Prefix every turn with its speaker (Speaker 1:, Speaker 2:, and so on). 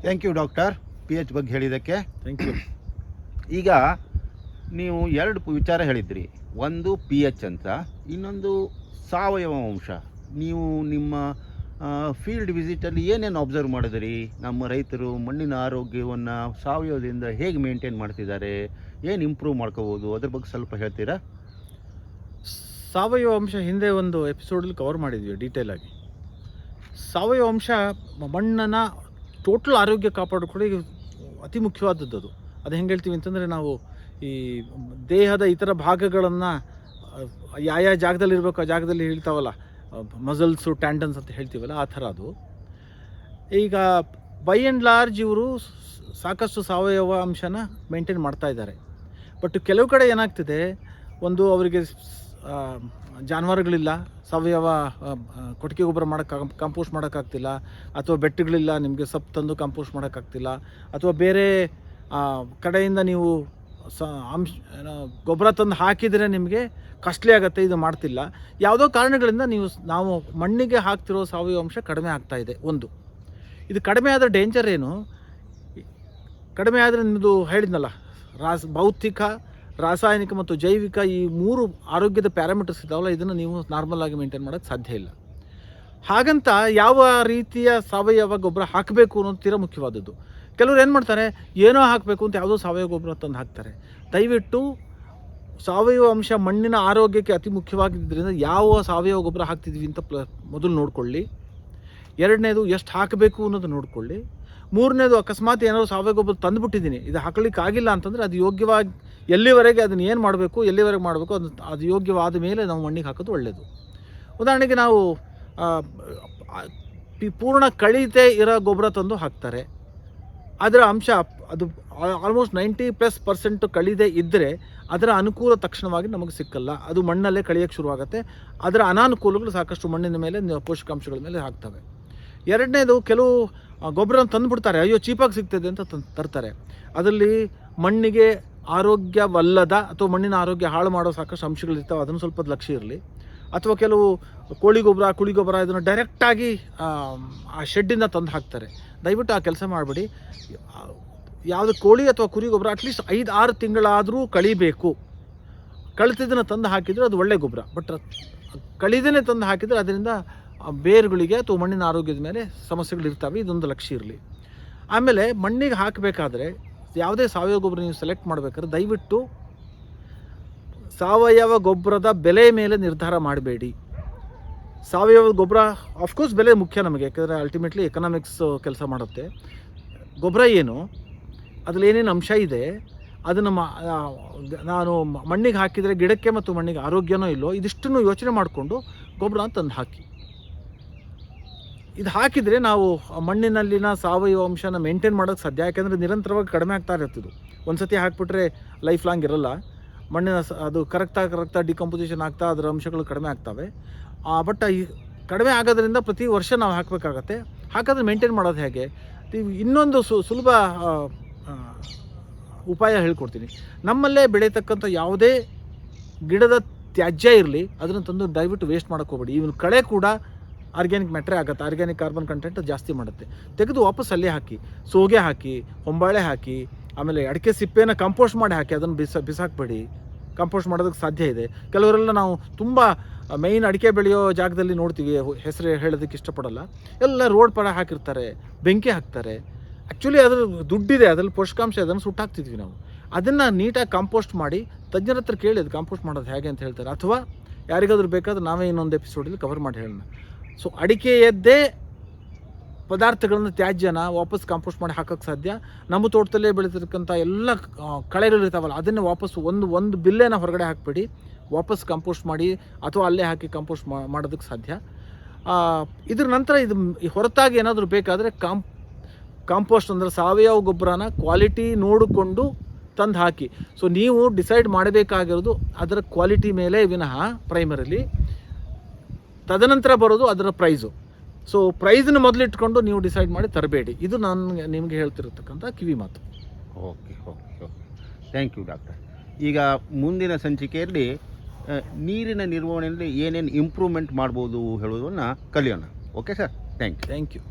Speaker 1: Thank you doctor, PH ಬಗ್ಗೆ ಹೇಳಿದ್ದಕ್ಕೆ.
Speaker 2: Thank you.
Speaker 1: ಈಗ ನೀವು ಎರಡು ವಿಚಾರ ಹೇಳಿದ್ರಿ, ಒಂದು PH ಅಂತ, ಇನ್ನೊಂದು ಸಾವಯವ ಅಂಶ. ನೀವು ನಿಮ್ಮ ಫೀಲ್ಡ್ ವಿಸಿಟಲ್ಲಿ ಏನೇನು ಅಬ್ಸರ್ವ್ ಮಾಡಿದ್ರಿ? ನಮ್ಮ ರೈತರು ಮಣ್ಣಿನ ಆರೋಗ್ಯವನ್ನು ಸಾವಯವದಿಂದ ಹೇಗೆ ಮೇಂಟೈನ್ ಮಾಡ್ತಿದ್ದಾರೆ, ಏನು ಇಂಪ್ರೂವ್ ಮಾಡ್ಕೋಬೋದು, ಅದ್ರ ಬಗ್ಗೆ ಸ್ವಲ್ಪ ಹೇಳ್ತೀರಾ?
Speaker 2: ಸಾವಯವ ಅಂಶ ಹಿಂದೆ ಒಂದು ಎಪಿಸೋಡಲ್ಲಿ ಕವರ್ ಮಾಡಿದ್ವಿ ಡೀಟೇಲ್ ಆಗಿ. ಸಾವಯವ ಅಂಶ ಮಣ್ಣನ್ನು ಟೋಟಲ್ ಆರೋಗ್ಯ ಕಾಪಾಡಿಕೊಳ್ಳಿ ಅತಿ ಮುಖ್ಯವಾದದ್ದು. ಅದು ಹೆಂಗೆ ಹೇಳ್ತೀವಿ ಅಂತಂದರೆ, ನಾವು ಈ ದೇಹದ ಇತರ ಭಾಗಗಳನ್ನು ಯಾವ ಜಾಗದಲ್ಲಿ ಇರಬೇಕು ಆ ಜಾಗದಲ್ಲಿ ಹೇಳ್ತಾವಲ್ಲ, ಮಸಲ್ಸು ಟ್ಯಾಂಡನ್ಸ್ ಅಂತ ಹೇಳ್ತೀವಲ್ಲ, ಆ ಥರ ಅದು. ಈಗ ಬೈ ಆ್ಯಂಡ್ ಲಾರ್ಜ್ ಇವರು ಸಾಕಷ್ಟು ಸಾವಯವ ಅಂಶನ ಮೇಂಟೈನ್ ಮಾಡ್ತಾ ಇದ್ದಾರೆ. ಬಟ್ ಕೆಲವು ಕಡೆ ಏನಾಗ್ತಿದೆ, ಒಂದು ಅವರಿಗೆ ಜಾನುವಾರುಗಳಿಲ್ಲ, ಸಾವಯವ ಕೊಟ್ಟಿಗೆ ಗೊಬ್ಬರ ಮಾಡೋಕ್ಕೆ ಕಂಪೋಸ್ಟ್ ಮಾಡೋಕ್ಕಾಗ್ತಿಲ್ಲ, ಅಥವಾ ಬೆಟ್ಟಗಳಿಲ್ಲ ನಿಮಗೆ ಸೊಪ್ಪು ತಂದು ಕಂಪೋಸ್ಟ್ ಮಾಡೋಕ್ಕಾಗ್ತಿಲ್ಲ, ಅಥವಾ ಬೇರೆ ಕಡೆಯಿಂದ ನೀವು ಗೊಬ್ಬರ ತಂದು ಹಾಕಿದರೆ ನಿಮಗೆ ಕಾಸ್ಟ್ಲಿ ಆಗುತ್ತೆ, ಇದು ಮಾಡ್ತಿಲ್ಲ. ಯಾವುದೋ ಕಾರಣಗಳಿಂದ ನಾವು ಮಣ್ಣಿಗೆ ಹಾಕ್ತಿರೋ ಸಾವಯವ ಅಂಶ ಕಡಿಮೆ ಆಗ್ತಾ ಇದೆ. ಒಂದು ಇದು ಕಡಿಮೆ ಆದ ಡೇಂಜರ್ ಏನು? ಕಡಿಮೆ ಆದರೆ ನಿಮ್ಮದು ಹೇಳಿದ್ನಲ್ಲ, ಭೌತಿಕ, ರಾಸಾಯನಿಕ ಮತ್ತು ಜೈವಿಕ, ಈ ಮೂರು ಆರೋಗ್ಯದ ಪ್ಯಾರಾಮೀಟರ್ಸ್ ಇದ್ದಾವಲ್ಲ, ಇದನ್ನು ನೀವು ನಾರ್ಮಲ್ ಆಗಿ ಮೇಂಟೈನ್ ಮಾಡೋಕ್ಕೆ ಸಾಧ್ಯ ಇಲ್ಲ. ಹಾಗಂತ ಯಾವ ರೀತಿಯ ಸಾವಯವ ಗೊಬ್ಬರ ಹಾಕಬೇಕು ಅನ್ನೋದು ತೀರಾ ಮುಖ್ಯವಾದದ್ದು. ಕೆಲವರು ಏನು ಮಾಡ್ತಾರೆ, ಏನೋ ಹಾಕಬೇಕು ಅಂತ ಯಾವುದೋ ಸಾವಯವ ಗೊಬ್ಬರ ತಂದು ಹಾಕ್ತಾರೆ. ದಯವಿಟ್ಟು ಸಾವಯವ ಅಂಶ ಮಣ್ಣಿನ ಆರೋಗ್ಯಕ್ಕೆ ಅತಿ ಮುಖ್ಯವಾಗಿದ್ದರಿಂದ ಯಾವ ಸಾವಯವ ಗೊಬ್ಬರ ಹಾಕ್ತಿದ್ವಿ ಅಂತ ಮೊದಲು ನೋಡಿಕೊಳ್ಳಿ. ಎರಡನೇದು ಎಷ್ಟು ಹಾಕಬೇಕು ಅನ್ನೋದು ನೋಡಿಕೊಳ್ಳಿ. ಮೂರನೇದು, ಅಕಸ್ಮಾತ್ ಏನಾದರೂ ಸಾವಯವ ಗೊಬ್ಬರ ತಂದುಬಿಟ್ಟಿದ್ದೀನಿ, ಇದು ಹಾಕ್ಲಿಕ್ಕೆ ಆಗಿಲ್ಲ ಅಂತಂದರೆ ಅದು ಯೋಗ್ಯವಾಗಿ ಎಲ್ಲಿವರೆಗೆ ಅದನ್ನು ಏನು ಮಾಡಬೇಕು, ಎಲ್ಲಿವರೆಗೆ ಮಾಡಬೇಕು, ಅದು ಯೋಗ್ಯವಾದ ಮೇಲೆ ನಾವು ಮಣ್ಣಿಗೆ ಹಾಕೋದು ಒಳ್ಳೆಯದು. ಉದಾಹರಣೆಗೆ ನಾವು ಪೂರ್ಣ ಕಳೀತೆ ಇರೋ ಗೊಬ್ಬರ ತಂದು ಹಾಕ್ತಾರೆ. ಅದರ ಅಂಶ ಅದು ಆಲ್ಮೋಸ್ಟ್ 90+% ಕಳೀದೆ ಇದ್ದರೆ ಅದರ ಅನುಕೂಲ ತಕ್ಷಣವಾಗಿ ನಮಗೆ ಸಿಕ್ಕಲ್ಲ, ಅದು ಮಣ್ಣಲ್ಲೇ ಕಳಿಯೋಕ್ಕೆ ಶುರುವಾಗುತ್ತೆ. ಅದರ ಅನಾನುಕೂಲಗಳು ಸಾಕಷ್ಟು ಮಣ್ಣಿನ ಮೇಲೆ, ಪೋಷಕಾಂಶಗಳ ಮೇಲೆ ಆಗ್ತವೆ. ಎರಡನೇದು, ಕೆಲವು ಗೊಬ್ಬರ ತಂದುಬಿಡ್ತಾರೆ, ಅಯ್ಯೋ ಚೀಪಾಗಿ ಸಿಗ್ತದೆ ಅಂತ ತರ್ತಾರೆ. ಅದರಲ್ಲಿ ಮಣ್ಣಿಗೆ ಆರೋಗ್ಯವಲ್ಲದ ಅಥವಾ ಮಣ್ಣಿನ ಆರೋಗ್ಯ ಹಾಳು ಮಾಡೋ ಸಾಕಷ್ಟು ಅಂಶಗಳಿರ್ತಾವೆ, ಅದನ್ನು ಸ್ವಲ್ಪ ಲಕ್ಷ್ಯ ಇರಲಿ. ಅಥವಾ ಕೆಲವು ಕೋಳಿ ಗೊಬ್ಬರ, ಕುಳಿ ಗೊಬ್ಬರ ಇದನ್ನು ಡೈರೆಕ್ಟಾಗಿ ಆ ಶೆಡ್ಡಿಂದ ತಂದು ಹಾಕ್ತಾರೆ. ದಯವಿಟ್ಟು ಆ ಕೆಲಸ ಮಾಡಬೇಡಿ. ಯಾವುದು ಕೋಳಿ ಅಥವಾ ಕುರಿ ಗೊಬ್ಬರ ಅಟ್ಲೀಸ್ಟ್ 5-6 ತಿಂಗಳಾದರೂ ಕಳಿಬೇಕು. ಕಳಿತಿದ್ದನ್ನು ತಂದು ಹಾಕಿದರೆ ಅದು ಒಳ್ಳೆ ಗೊಬ್ಬರ. ಬಟ್ ಕಳಿದೇ ತಂದು ಹಾಕಿದರೆ ಅದರಿಂದ ಬೇರುಗಳಿಗೆ ಅಥವಾ ಮಣ್ಣಿನ ಆರೋಗ್ಯದ ಮೇಲೆ ಸಮಸ್ಯೆಗಳಿರ್ತವೆ, ಇದೊಂದು ಲಕ್ಷ್ಯ ಇರಲಿ. ಆಮೇಲೆ ಮಣ್ಣಿಗೆ ಹಾಕಬೇಕಾದ್ರೆ ಯಾವುದೇ ಸಾವಯವ ಗೊಬ್ಬರ ನೀವು ಸೆಲೆಕ್ಟ್ ಮಾಡಬೇಕಾದ್ರೆ ದಯವಿಟ್ಟು ಸಾವಯವ ಗೊಬ್ಬರದ ಬೆಲೆ ಮೇಲೆ ನಿರ್ಧಾರ ಮಾಡಬೇಡಿ. ಸಾವಯವ ಗೊಬ್ಬರ ಆಫ್ಕೋರ್ಸ್ ಬೆಲೆ ಮುಖ್ಯ ನಮಗೆ, ಯಾಕೆಂದರೆ ಅಲ್ಟಿಮೇಟ್ಲಿ ಎಕನಾಮಿಕ್ಸ್ ಕೆಲಸ ಮಾಡುತ್ತೆ. ಗೊಬ್ಬರ ಏನು, ಅದರಲ್ಲಿ ಏನೇನು ಅಂಶ ಇದೆ, ಅದನ್ನು ನಾನು ಮಣ್ಣಿಗೆ ಹಾಕಿದರೆ ಗಿಡಕ್ಕೆ ಮತ್ತು ಮಣ್ಣಿಗೆ ಆರೋಗ್ಯನೋ ಇಲ್ಲೋ, ಇದಿಷ್ಟನ್ನು ಯೋಚನೆ ಮಾಡಿಕೊಂಡು ಗೊಬ್ಬರ ತಂದು ಹಾಕಿ. ಇದು ಹಾಕಿದರೆ ನಾವು ಮಣ್ಣಿನಲ್ಲಿನ ಸಾವಯವ ಅಂಶನ ಮೇಂಟೈನ್ ಮಾಡೋಕ್ಕೆ ಸಾಧ್ಯ. ಯಾಕೆಂದರೆ ನಿರಂತರವಾಗಿ ಕಡಿಮೆ ಆಗ್ತಾ ಇರ್ತಿದ್ದು, ಒಂದು ಸತಿ ಹಾಕಿಬಿಟ್ರೆ ಲೈಫ್ ಲಾಂಗ್ ಇರೋಲ್ಲ. ಮಣ್ಣಿನ ಅದು ಕರಗ್ತಾ ಡಿಕಂಪೋಸಿಷನ್ ಆಗ್ತಾ ಅದರ ಅಂಶಗಳು ಕಡಿಮೆ ಆಗ್ತವೆ. ಬಟ್ ಈ ಕಡಿಮೆ ಆಗೋದ್ರಿಂದ ಪ್ರತಿ ವರ್ಷ ನಾವು ಹಾಕಬೇಕಾಗತ್ತೆ. ಹಾಕಿದ್ರೆ ಮೇಂಟೈನ್ ಮಾಡೋದು ಹೇಗೆ? ಇನ್ನೊಂದು ಸುಲಭ ಉಪಾಯ ಹೇಳ್ಕೊಡ್ತೀನಿ. ನಮ್ಮಲ್ಲೇ ಬೆಳೀತಕ್ಕಂಥ ಯಾವುದೇ ಗಿಡದ ತ್ಯಾಜ್ಯ ಇರಲಿ, ಅದನ್ನು ತಂದು ದಯವಿಟ್ಟು ವೇಸ್ಟ್ ಮಾಡೋಕ್ಕೆ ಹೋಗಬೇಡಿ. ಇವನ್ ಕಳೆ ಕೂಡ ಆರ್ಗ್ಯಾನಿಕ್ ಮ್ಯಾಟ್ರೇ ಆಗುತ್ತೆ, ಆರ್ಗ್ಯಾನಿಕ್ ಕಾರ್ಬನ್ ಕಂಟೆಂಟ್ ಜಾಸ್ತಿ ಮಾಡುತ್ತೆ. ತೆಗೆದು ವಾಪಸ್ ಅಲ್ಲೇ ಹಾಕಿ, ಸೋಗೆ ಹಾಕಿ, ಹೊಂಬಾಳೆ ಹಾಕಿ, ಆಮೇಲೆ ಅಡಿಕೆ ಸಿಪ್ಪೆನ ಕಂಪೋಸ್ಟ್ ಮಾಡಿ ಹಾಕಿ, ಅದನ್ನು ಬಿಸಾಕಬೇಡಿ. ಕಂಪೋಸ್ಟ್ ಮಾಡೋದಕ್ಕೆ ಸಾಧ್ಯ ಇದೆ. ಕೆಲವರೆಲ್ಲ ನಾವು ತುಂಬ ಮೈನ್ ಅಡಿಕೆ ಬೆಳೆಯೋ ಜಾಗದಲ್ಲಿ ನೋಡ್ತೀವಿ, ಹೆಸರು ಹೇಳೋದಕ್ಕೆ ಇಷ್ಟಪಡಲ್ಲ, ಎಲ್ಲ ರೋಡ್ ಪರ ಹಾಕಿರ್ತಾರೆ, ಬೆಂಕಿ ಹಾಕ್ತಾರೆ. ಆ್ಯಕ್ಚುಲಿ ಅದ್ರ ದುಡ್ಡಿದೆ, ಅದರಲ್ಲಿ ಪೋಷಕಾಂಶ, ಅದನ್ನು ಸುಟ್ಟಾಕ್ತಿದ್ವಿ ನಾವು. ಅದನ್ನು ನೀಟಾಗಿ ಕಂಪೋಸ್ಟ್ ಮಾಡಿ ತಜ್ಞರ ಹತ್ರ ಕೇಳಿ ಅದು ಕಂಪೋಸ್ಟ್ ಮಾಡೋದು ಹೇಗೆ ಅಂತ ಹೇಳ್ತಾರೆ. ಅಥವಾ ಯಾರಿಗಾದ್ರೂ ಬೇಕಾದ್ರೆ ನಾವೇ ಇನ್ನೊಂದು ಎಪಿಸೋಡಲ್ಲಿ ಕವರ್ ಮಾಡಿ ಹೇಳೋಣ. ಸೊ ಅಡಿಕೆಯದ್ದೇ ಪದಾರ್ಥಗಳನ್ನು, ತ್ಯಾಜ್ಯನ ವಾಪಸ್ ಕಂಪೋಸ್ಟ್ ಮಾಡಿ ಹಾಕೋಕ್ಕೆ ಸಾಧ್ಯ. ನಮ್ಮ ತೋಟದಲ್ಲೇ ಬೆಳೀತಿರ್ತಕ್ಕಂಥ ಎಲ್ಲ ಕಳೆಗಳಿರ್ತಾವಲ್ಲ, ಅದನ್ನು ವಾಪಸ್ ಒಂದು ಬಿಲ್ಲೆನ ಹೊರಗಡೆ ಹಾಕಬೇಡಿ, ವಾಪಸ್ ಕಂಪೋಸ್ಟ್ ಮಾಡಿ ಅಥವಾ ಅಲ್ಲೇ ಹಾಕಿ ಕಂಪೋಸ್ಟ್ ಮಾಡೋದಕ್ಕೆ ಸಾಧ್ಯ. ಇದ್ರ ನಂತರ ಇದು ಹೊರತಾಗಿ ಏನಾದರೂ ಬೇಕಾದರೆ ಕಾಂಪೋಸ್ಟ್ ಅಂದರೆ ಸಾವಯವ ಗೊಬ್ಬರನ ಕ್ವಾಲಿಟಿ ನೋಡಿಕೊಂಡು ತಂದು ಹಾಕಿ. ಸೊ ನೀವು ಡಿಸೈಡ್ ಮಾಡಬೇಕಾಗಿರೋದು ಅದರ ಕ್ವಾಲಿಟಿ ಮೇಲೆ ವಿನಃ ಪ್ರೈಮರಿಲಿ, ತದನಂತರ ಬರೋದು ಅದರ ಪ್ರೈಸು. ಸೊ ಪ್ರೈಸನ್ನು ಮೊದಲಿಟ್ಕೊಂಡು ನೀವು ಡಿಸೈಡ್ ಮಾಡಿ ತರಬೇಡಿ. ಇದು ನಾನು ನಿಮಗೆ ಹೇಳ್ತಿರತಕ್ಕಂಥ ಕಿವಿ ಮಾತು.
Speaker 1: ಓಕೆ. Thank you doctor. ಈಗ ಮುಂದಿನ ಸಂಚಿಕೆಯಲ್ಲಿ ನೀರಿನ ನಿರ್ವಹಣೆಯಲ್ಲಿ ಏನೇನು ಇಂಪ್ರೂವ್ಮೆಂಟ್ ಮಾಡ್ಬೋದು ಹೇಳೋದನ್ನು ಕಲಿಯೋಣ. Okay sir, thank you.